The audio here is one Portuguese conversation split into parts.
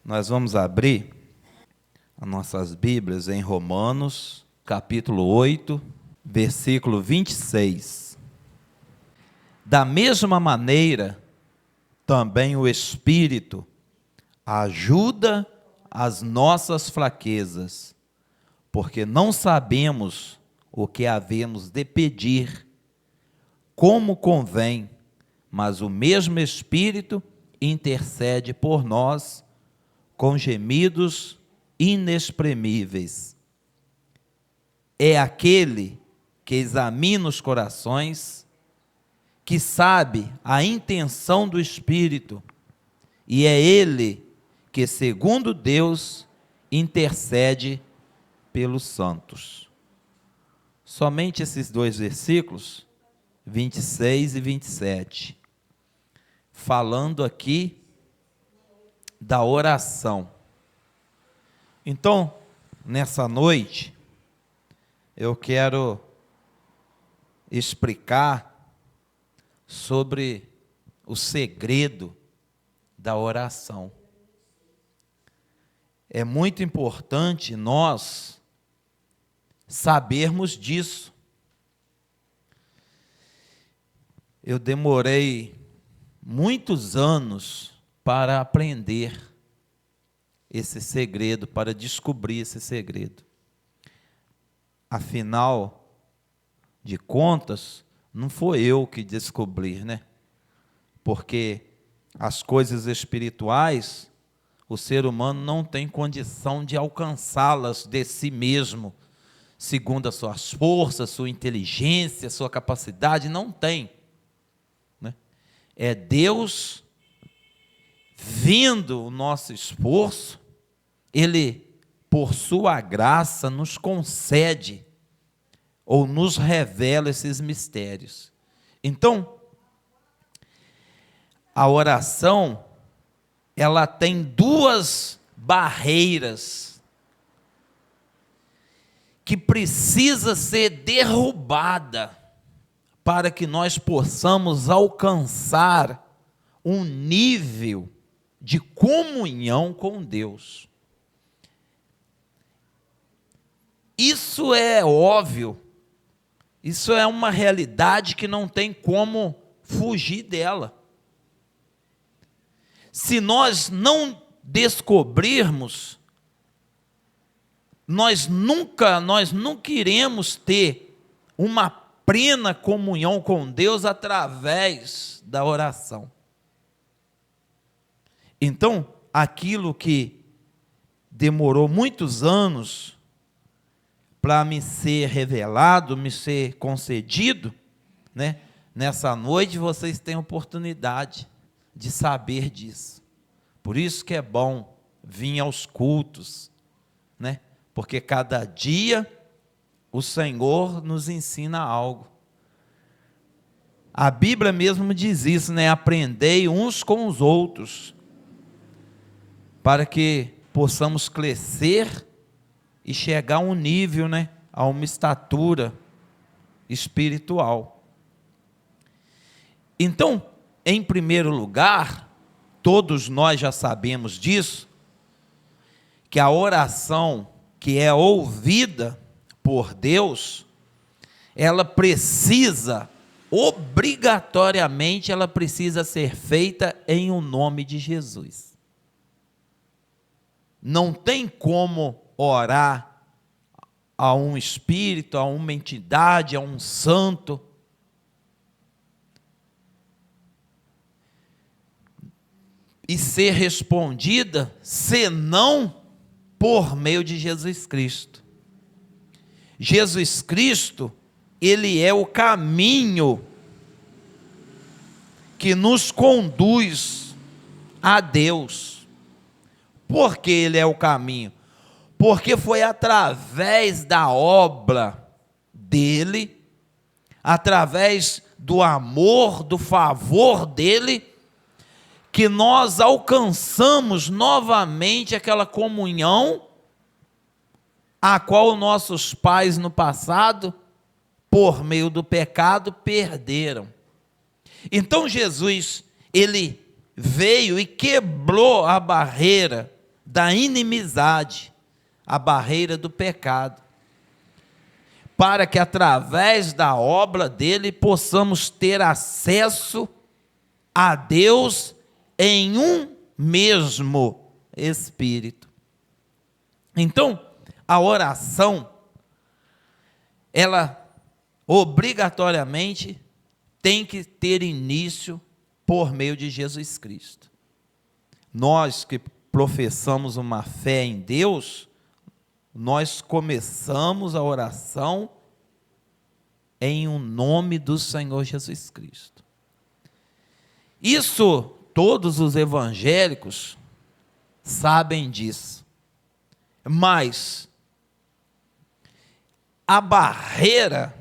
Nós vamos abrir as nossas Bíblias em Romanos, capítulo 8, versículo 26. Da mesma maneira, também o Espírito ajuda as nossas fraquezas, porque não sabemos o que havemos de pedir, como convém, mas o mesmo Espírito intercede por nós com gemidos inexprimíveis. É aquele que examina os corações, que sabe a intenção do Espírito, e é Ele que, segundo Deus, intercede pelos santos. Somente esses dois versículos, 26 e 27, falando aqui da oração. Então, nessa noite, eu quero explicar sobre o segredo da oração. É muito importante nós sabermos disso. Eu demorei muitos anos para aprender esse segredo, para descobrir esse segredo. Afinal de contas, não foi eu que descobri, né? Porque as coisas espirituais, o ser humano não tem condição de alcançá-las de si mesmo, segundo as suas forças, sua inteligência, sua capacidade, não tem, né? É Deus vendo o nosso esforço, Ele, por sua graça, nos concede ou nos revela esses mistérios. Então, a oração, ela tem duas barreiras que precisa ser derrubada para que nós possamos alcançar um nível de comunhão com Deus. Isso é óbvio, isso é uma realidade que não tem como fugir dela. Se nós não descobrirmos, nós nunca iremos ter uma plena comunhão com Deus através da oração. Então, aquilo que demorou muitos anos para me ser revelado, me ser concedido, né? Nessa noite vocês têm oportunidade de saber disso. Por isso que é bom vir aos cultos, né? Porque cada dia o Senhor nos ensina algo. A Bíblia mesmo diz isso, né? Aprendei uns com os outros, para que possamos crescer e chegar a um nível, né? A uma estatura espiritual. Então, em primeiro lugar, todos nós já sabemos disso, que a oração que é ouvida por Deus, ela precisa, obrigatoriamente, ela precisa ser feita em o nome de Jesus. Não tem como orar a um espírito, a uma entidade, a um santo, e ser respondida, senão por meio de Jesus Cristo. Jesus Cristo, Ele é o caminho que nos conduz a Deus. Por que Ele é o caminho? Porque foi através da obra dEle, através do amor, do favor dEle, que nós alcançamos novamente aquela comunhão a qual nossos pais no passado, por meio do pecado, perderam. Então Jesus, Ele veio e quebrou a barreira da inimizade, a barreira do pecado, para que através da obra dele possamos ter acesso a Deus em um mesmo Espírito. Então, a oração, ela obrigatoriamente tem que ter início por meio de Jesus Cristo. Nós que professamos uma fé em Deus, nós começamos a oração em um nome do Senhor Jesus Cristo. Isso todos os evangélicos sabem disso. Mas a barreira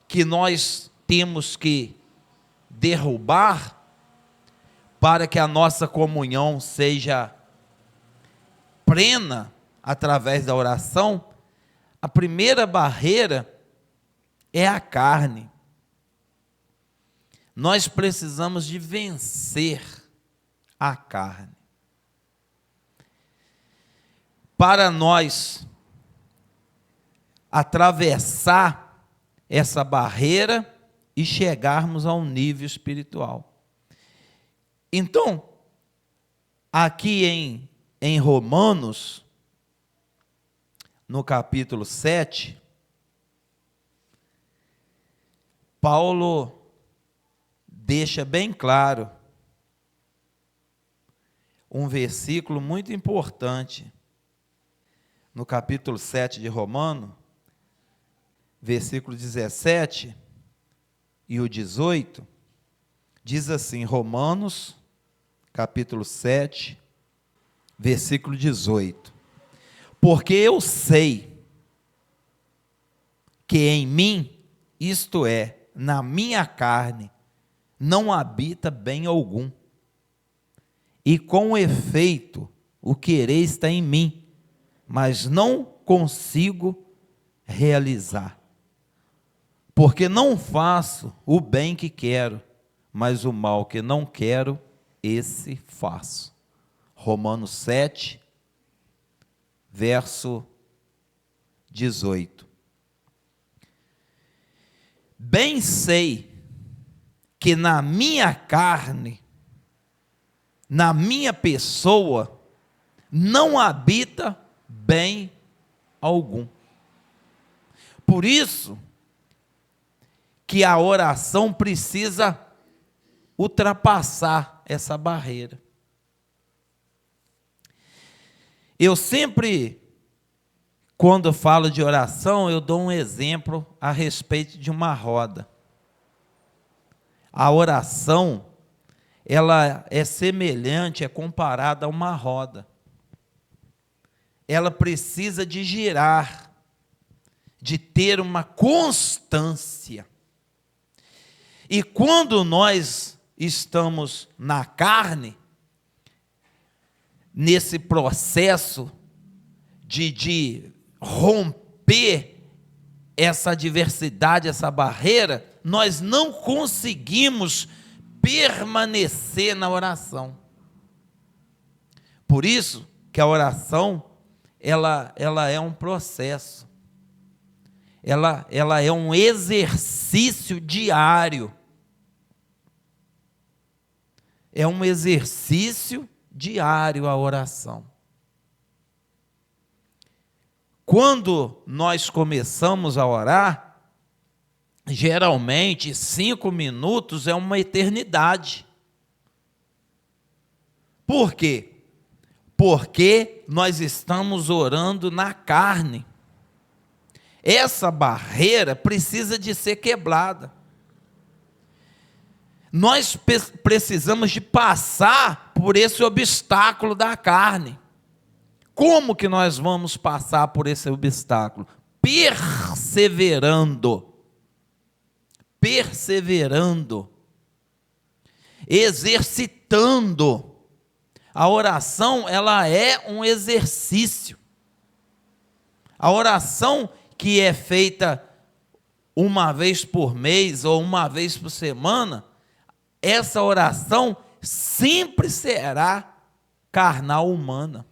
que nós temos que derrubar para que a nossa comunhão seja plena através da oração, a primeira barreira é a carne. Nós precisamos de vencer a carne. Para nós atravessar essa barreira e chegarmos a um nível espiritual. Então, aqui em Romanos, no capítulo 7, Paulo deixa bem claro um versículo muito importante. No capítulo 7 de Romanos, versículo 17 e o 18, diz assim, Romanos, capítulo 7, versículo 18. Porque eu sei que em mim, isto é, na minha carne, não habita bem algum. E com efeito, o querer está em mim, mas não consigo realizar. Porque não faço o bem que quero, mas o mal que não quero, esse faço. Romanos 7, verso 18. Bem sei que na minha carne, na minha pessoa, não habita bem algum. Por isso que a oração precisa ultrapassar essa barreira. Eu sempre, quando falo de oração, eu dou um exemplo a respeito de uma roda. A oração, ela é semelhante, é comparada a uma roda. Ela precisa de girar, de ter uma constância. E quando nós estamos na carne, nesse processo de romper essa adversidade, essa barreira, nós não conseguimos permanecer na oração. Por isso que a oração, ela é um processo. Ela é um exercício diário. É um exercício diário a oração. Quando nós começamos a orar, geralmente 5 minutos é uma eternidade. Por quê? Porque nós estamos orando na carne. Essa barreira precisa de ser quebrada. Nós precisamos de passar por esse obstáculo da carne. Como que nós vamos passar por esse obstáculo? Perseverando. Perseverando. Exercitando. A oração, ela é um exercício. A oração que é feita uma vez por mês ou uma vez por semana, essa oração sempre será carnal humana.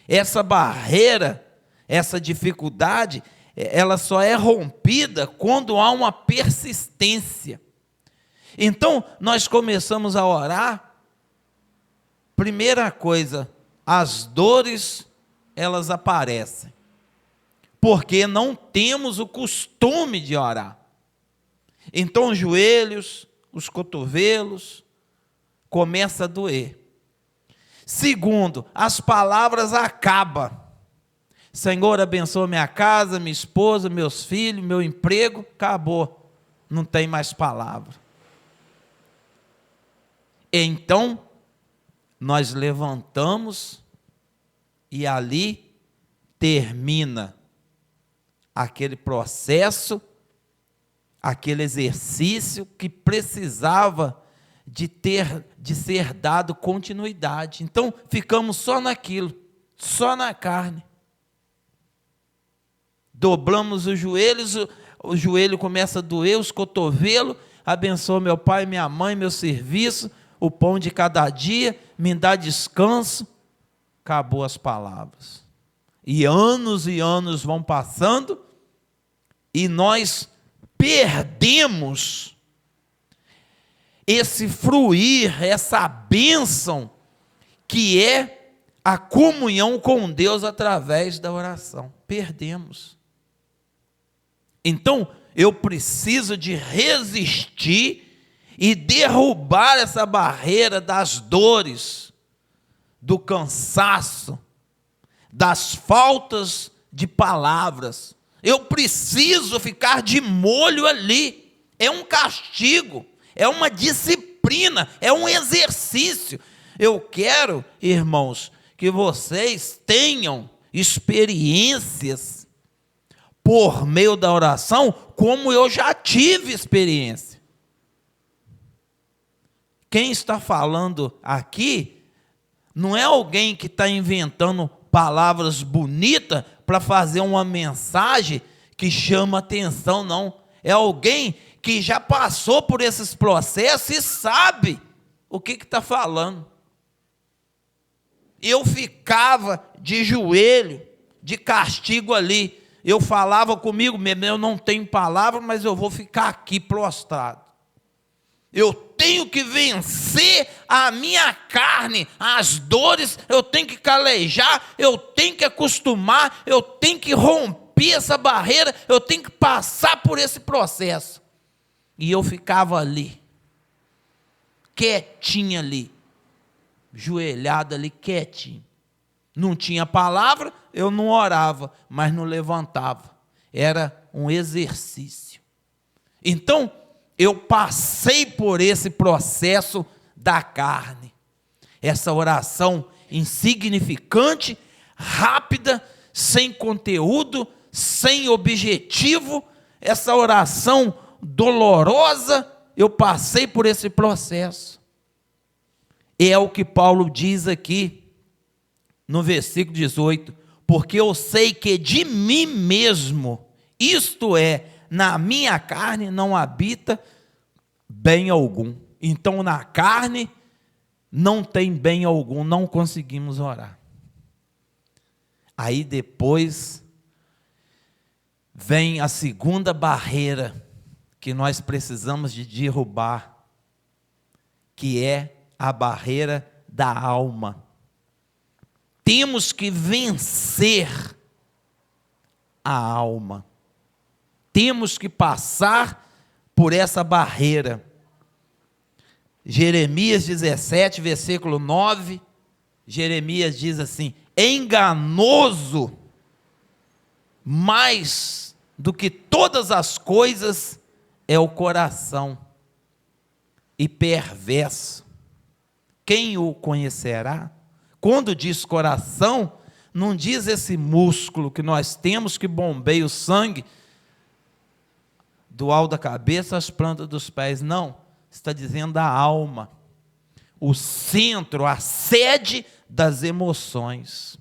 Essa barreira, essa dificuldade, ela só é rompida quando há uma persistência. Então, nós começamos a orar. Primeira coisa, as dores, elas aparecem, porque não temos o costume de orar. Então, os joelhos, os cotovelos, começa a doer. Segundo, as palavras acabam. Senhor, abençoa minha casa, minha esposa, meus filhos, meu emprego, acabou. Não tem mais palavra. Então, nós levantamos e ali termina aquele processo, aquele exercício que precisava de ser dado continuidade. Então, ficamos só naquilo, só na carne. Dobramos os joelhos, o joelho começa a doer, os cotovelos, abençoa meu pai, minha mãe, meu serviço, o pão de cada dia, me dá descanso. Acabou as palavras. E anos vão passando, e nós perdemos esse fruir, essa bênção, que é a comunhão com Deus através da oração. Perdemos. Então, eu preciso de resistir e derrubar essa barreira das dores, do cansaço, das faltas de palavras. Eu preciso ficar de molho ali. É um castigo, é uma disciplina, é um exercício. Eu quero, irmãos, que vocês tenham experiências por meio da oração, como eu já tive experiência. Quem está falando aqui não é alguém que está inventando palavras bonitas para fazer uma mensagem que chama atenção, não. É alguém que já passou por esses processos e sabe o que está falando. Eu ficava de joelho, de castigo ali. Eu falava comigo mesmo, eu não tenho palavra, mas eu vou ficar aqui prostrado. Eu tenho que vencer a minha carne, as dores, eu tenho que calejar, eu tenho que acostumar, eu tenho que romper essa barreira, eu tenho que passar por esse processo. E eu ficava ali, quietinho ali, joelhado ali, quietinho. Não tinha palavra, eu não orava, mas não levantava. Era um exercício. Então, eu passei por esse processo da carne. Essa oração insignificante, rápida, sem conteúdo, sem objetivo, essa oração dolorosa, eu passei por esse processo. É o que Paulo diz aqui, no versículo 18, porque eu sei que de mim mesmo, isto é, na minha carne não habita bem algum. Então, na carne não tem bem algum, não conseguimos orar. Aí depois vem a segunda barreira que nós precisamos de derrubar, que é a barreira da alma. Temos que vencer a alma. Temos que passar por essa barreira. Jeremias 17, versículo 9, Jeremias diz assim: enganoso mais do que todas as coisas é o coração, e perverso. Quem o conhecerá? Quando diz coração, não diz esse músculo que nós temos que bombeia o sangue do alto da cabeça às plantas dos pés. Não, está dizendo a alma, o centro, a sede das emoções.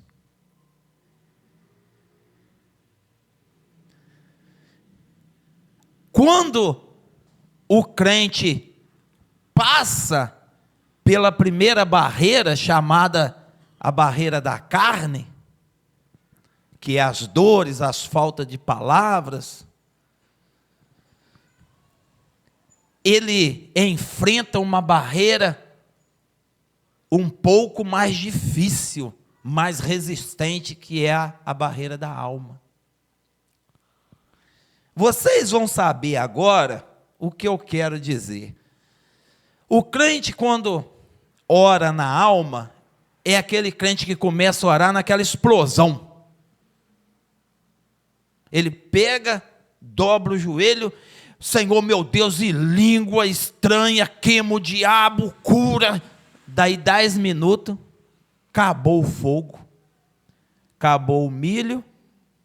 Quando o crente passa pela primeira barreira, chamada a barreira da carne, que é as dores, as faltas de palavras, ele enfrenta uma barreira um pouco mais difícil, mais resistente, que é a barreira da alma. Vocês vão saber agora o que eu quero dizer. O crente, quando ora na alma, é aquele crente que começa a orar naquela explosão. Ele pega, dobra o joelho, Senhor meu Deus, e língua estranha, queima o diabo, cura. Daí 10 minutos, acabou o fogo, acabou o milho,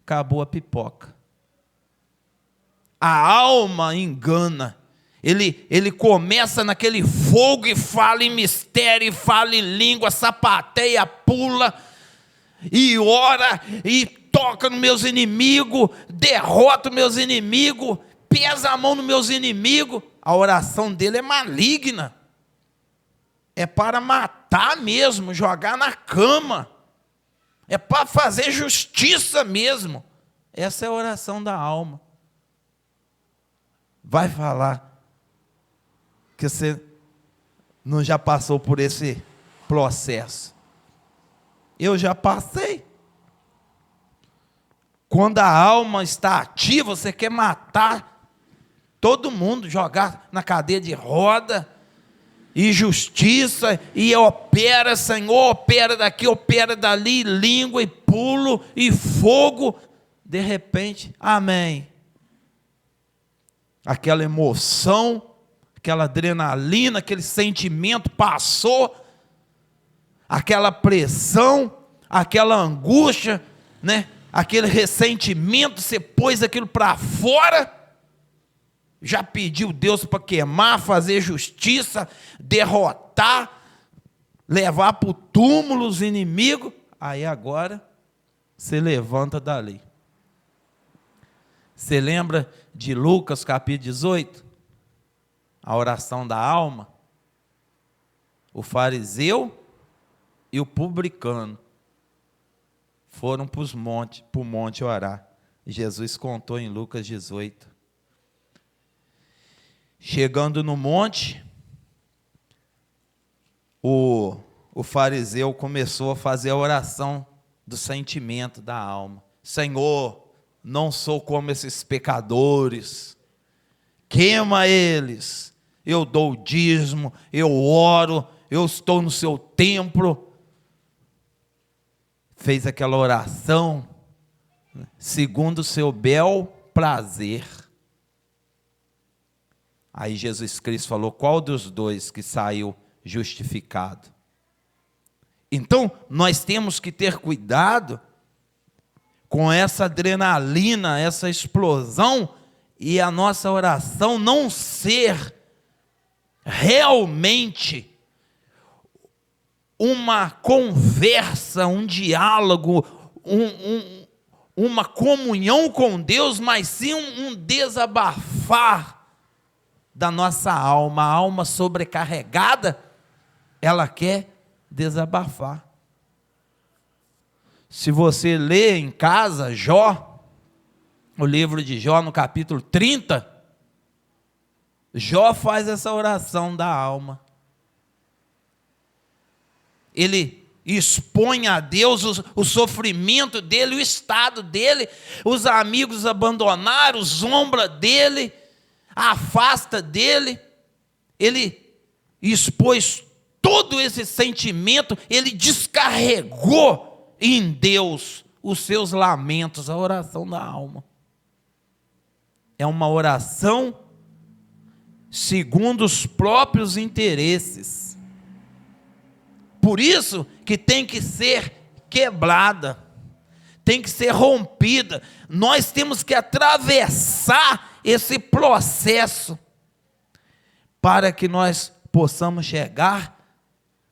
acabou a pipoca. A alma engana. Ele começa naquele fogo e fala em mistério, e fala em língua, sapateia, pula, e ora, e toca nos meus inimigos, derrota os meus inimigos, pesa a mão nos meus inimigos. A oração dele é maligna. É para matar mesmo, jogar na cama. É para fazer justiça mesmo. Essa é a oração da alma. Vai falar que você não já passou por esse processo. Eu já passei. Quando a alma está ativa, você quer matar todo mundo, jogar na cadeia de roda, e justiça, e opera, Senhor, opera daqui, opera dali, língua e pulo e fogo. De repente, amém. Aquela emoção, aquela adrenalina, aquele sentimento passou, aquela pressão, aquela angústia, né? Aquele ressentimento, você pôs aquilo para fora, já pediu Deus para queimar, fazer justiça, derrotar, levar para o túmulo os inimigos. Aí agora você levanta dali. Você lembra de Lucas capítulo 18? A oração da alma? O fariseu e o publicano foram para o monte orar. Jesus contou em Lucas 18. Chegando no monte, o fariseu começou a fazer a oração do sentimento da alma. Senhor, não sou como esses pecadores, queima eles, eu dou o dízimo, eu oro, eu estou no seu templo. Fez aquela oração segundo o seu bel prazer. Aí Jesus Cristo falou, qual dos dois que saiu justificado? Então, nós temos que ter cuidado com essa adrenalina, essa explosão, e a nossa oração não ser realmente uma conversa, um diálogo, uma comunhão com Deus, mas sim um desabafar da nossa alma. A alma sobrecarregada, ela quer desabafar. Se você lê em casa Jó, o livro de Jó, no capítulo 30, Jó faz essa oração da alma. Ele expõe a Deus o sofrimento dele, o estado dele, os amigos abandonaram, zombra dele, afasta dele. Ele expôs todo esse sentimento, ele descarregou em Deus os seus lamentos, a oração da alma. É uma oração segundo os próprios interesses. Por isso que tem que ser quebrada, tem que ser rompida. Nós temos que atravessar esse processo para que nós possamos chegar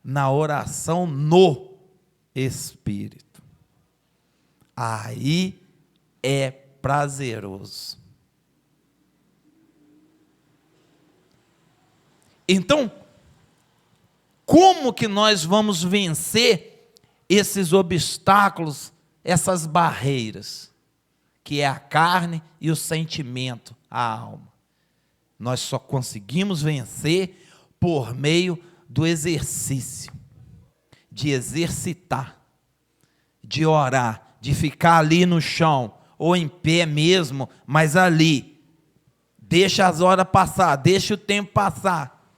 na oração no Espírito. Aí é prazeroso. Então, Como que nós vamos vencer esses obstáculos, essas barreiras, que é a carne e o sentimento, a alma? Nós só conseguimos vencer por meio do exercício, de exercitar, de orar, de ficar ali no chão, ou em pé mesmo, mas ali, deixa as horas passar, deixa o tempo passar.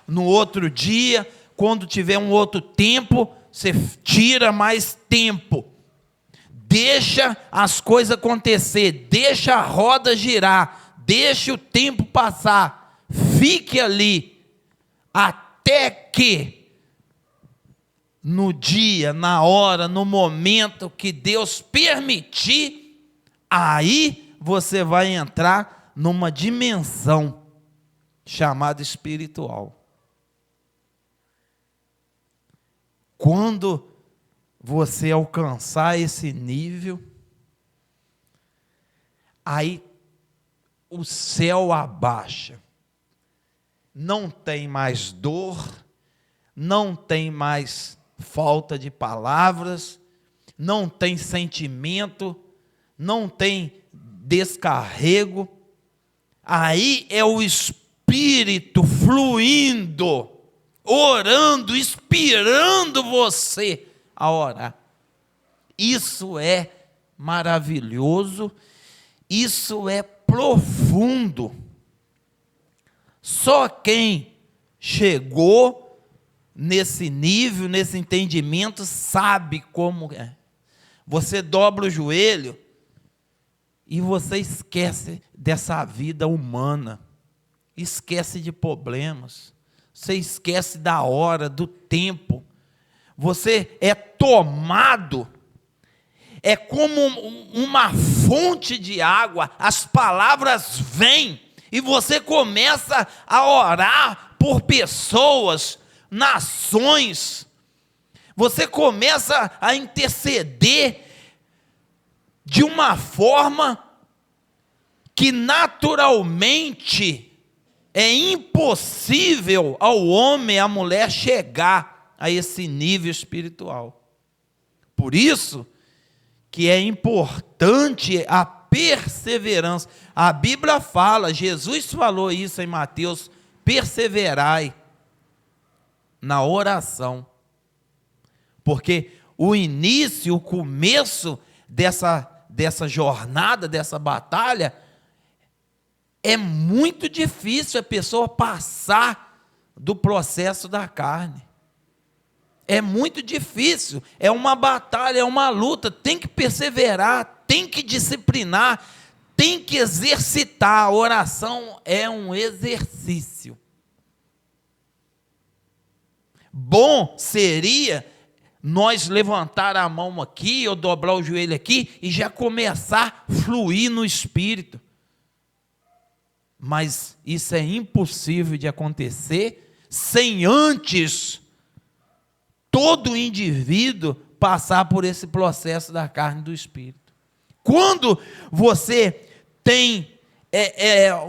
No outro dia, quando tiver um outro tempo, você tira mais tempo. Deixa as coisas acontecer, deixa a roda girar, deixa o tempo passar. Fique ali, até que, no dia, na hora, no momento que Deus permitir, aí você vai entrar numa dimensão chamada espiritual. Quando você alcançar esse nível, aí o céu abaixa. Não tem mais dor, não tem mais falta de palavras, não tem sentimento, não tem descarrego. Aí é o Espírito fluindo, orando, inspirando você a orar. Isso é maravilhoso, isso é profundo. Só quem chegou nesse nível, nesse entendimento, sabe como é. Você dobra o joelho e você esquece dessa vida humana, esquece de problemas, você esquece da hora, do tempo. Você é tomado, é como uma fonte de água, as palavras vêm, e você começa a orar por pessoas, nações, você começa a interceder de uma forma que naturalmente é impossível ao homem, à mulher chegar a esse nível espiritual. Por isso que é importante a perseverança. A Bíblia fala, Jesus falou isso em Mateus: perseverai na oração. Porque o início, o começo dessa jornada, dessa batalha, é muito difícil a pessoa passar do processo da carne. É muito difícil, é uma batalha, é uma luta, tem que perseverar, tem que disciplinar, tem que exercitar. A oração é um exercício. Bom seria nós levantar a mão aqui, ou dobrar o joelho aqui, e já começar a fluir no Espírito. Mas isso é impossível de acontecer sem antes todo indivíduo passar por esse processo da carne e do Espírito. Quando você tem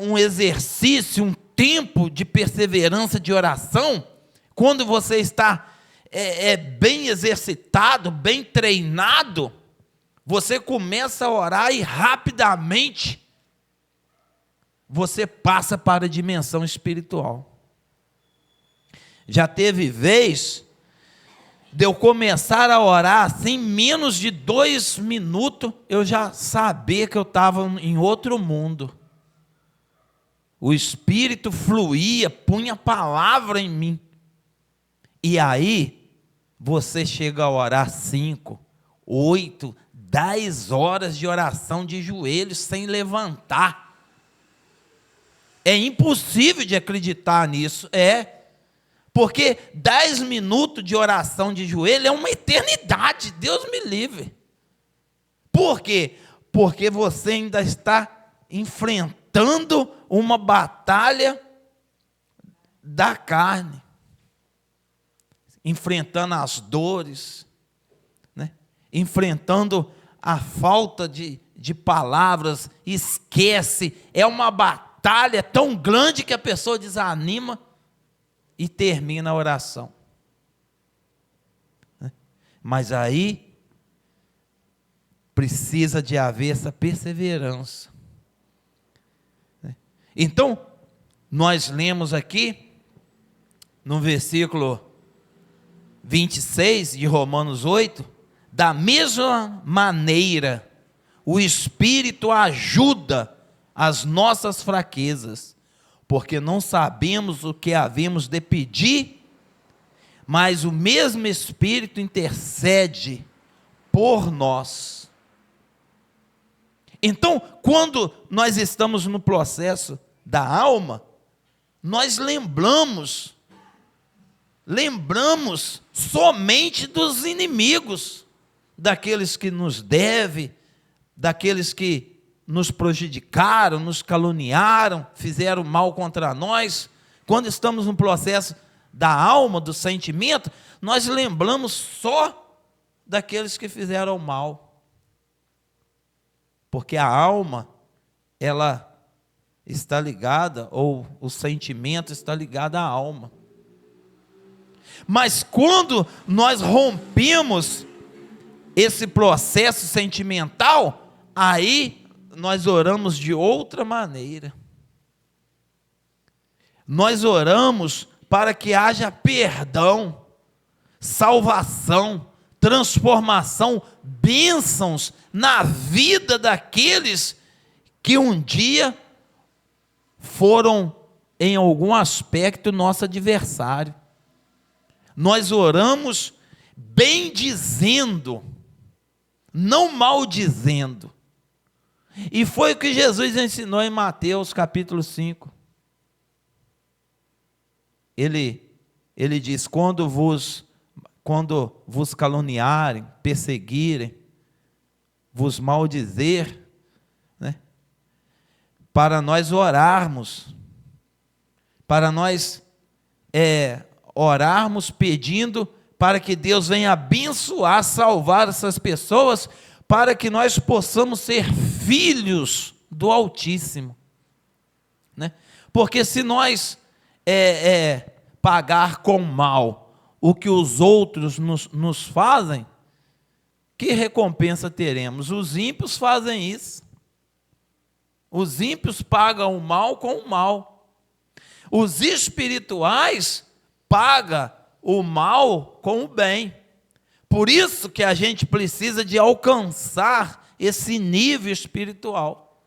um exercício, um tempo de perseverança, de oração, quando você está bem exercitado, bem treinado, você começa a orar e rapidamente você passa para a dimensão espiritual. Já teve vez de eu começar a orar assim, menos de 2 minutos, eu já sabia que eu estava em outro mundo. O Espírito fluía, punha palavra em mim. E aí, você chega a orar 5, 8, 10 horas de oração de joelhos sem levantar. É impossível de acreditar nisso, porque 10 minutos de oração de joelho é uma eternidade, Deus me livre. Por quê? Porque você ainda está enfrentando uma batalha da carne, enfrentando as dores, né? Enfrentando a falta de palavras, esquece, é uma batalha tão grande que a pessoa desanima e termina a oração. Mas aí precisa de haver essa perseverança. Então, nós lemos aqui, no versículo 26 de Romanos 8, da mesma maneira, o Espírito ajuda as nossas fraquezas, porque não sabemos o que havemos de pedir, mas o mesmo Espírito intercede por nós. Então, quando nós estamos no processo da alma, nós lembramos somente dos inimigos, daqueles que nos devem, daqueles que nos prejudicaram, nos caluniaram, fizeram mal contra nós. Quando estamos no processo da alma, do sentimento, nós lembramos só daqueles que fizeram mal. Porque a alma, ela está ligada, ou o sentimento está ligado à alma. Mas quando nós rompemos esse processo sentimental, aí nós oramos de outra maneira. Nós oramos para que haja perdão, salvação, transformação, bênçãos na vida daqueles que um dia foram, em algum aspecto, nosso adversário. Nós oramos bendizendo, não maldizendo. E foi o que Jesus ensinou em Mateus capítulo 5. Ele diz: quando vos caluniarem, perseguirem, vos maldizer, né? Para nós orarmos, para nós orarmos pedindo para que Deus venha abençoar, salvar essas pessoas, para que nós possamos ser filhos do Altíssimo, né? Porque se nós pagar com mal o que os outros nos fazem, que recompensa teremos? Os ímpios fazem isso. Os ímpios pagam o mal com o mal. Os espirituais pagam o mal com o bem. Por isso que a gente precisa de alcançar esse nível espiritual.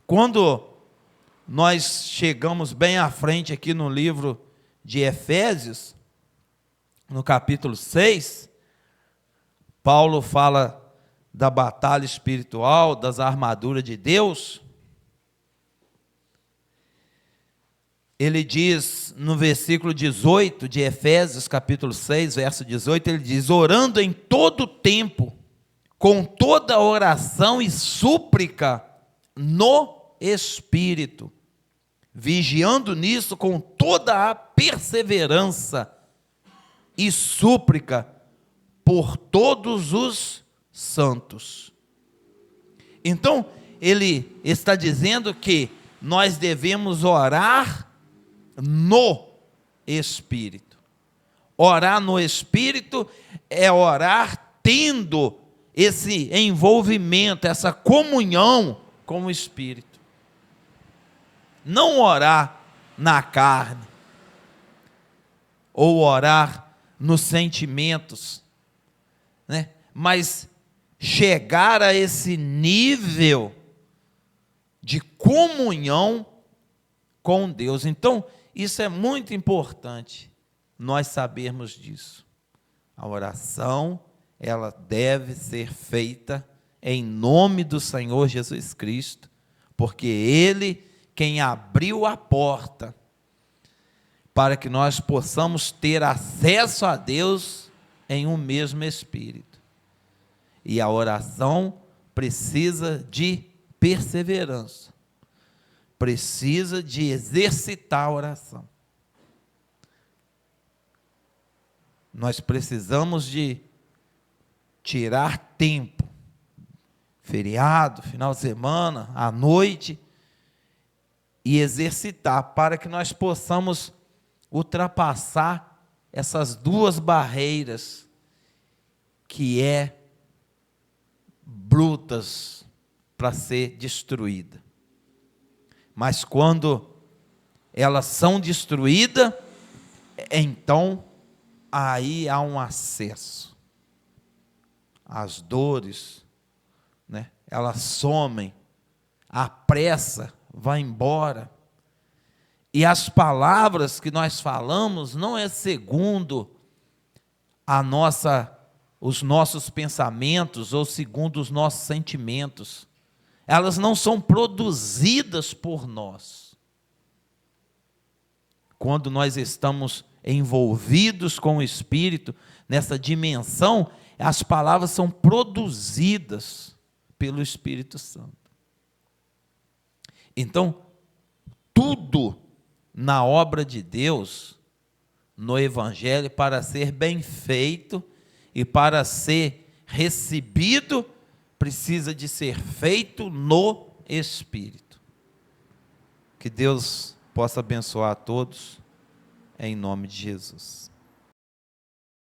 Quando nós chegamos bem à frente aqui no livro de Efésios, no capítulo 6, Paulo fala da batalha espiritual, das armaduras de Deus. Ele diz no versículo 18 de Efésios, capítulo 6, verso 18, ele diz: orando em todo tempo, com toda oração e súplica no Espírito, vigiando nisso com toda a perseverança e súplica por todos os santos. Então, ele está dizendo que nós devemos orar no Espírito. Orar no Espírito é orar tendo esse envolvimento, essa comunhão com o Espírito. Não orar na carne, ou orar nos sentimentos, né? Mas chegar a esse nível de comunhão com Deus. Então, isso é muito importante, nós sabermos disso. A oração, ela deve ser feita em nome do Senhor Jesus Cristo, porque Ele quem abriu a porta para que nós possamos ter acesso a Deus em um mesmo Espírito. E a oração precisa de perseverança, precisa de exercitar a oração. Nós precisamos de tirar tempo, feriado, final de semana, à noite, e exercitar, para que nós possamos ultrapassar essas duas barreiras que é brutas para ser destruída. Mas quando elas são destruídas, então aí há um acesso. As dores, né, elas somem, a pressa vai embora. E as palavras que nós falamos não é segundo os nossos pensamentos ou segundo os nossos sentimentos. Elas não são produzidas por nós. Quando nós estamos envolvidos com o Espírito, nessa dimensão, as palavras são produzidas pelo Espírito Santo. Então, tudo na obra de Deus, no Evangelho, para ser bem feito e para ser recebido, precisa de ser feito no Espírito. Que Deus possa abençoar a todos, em nome de Jesus.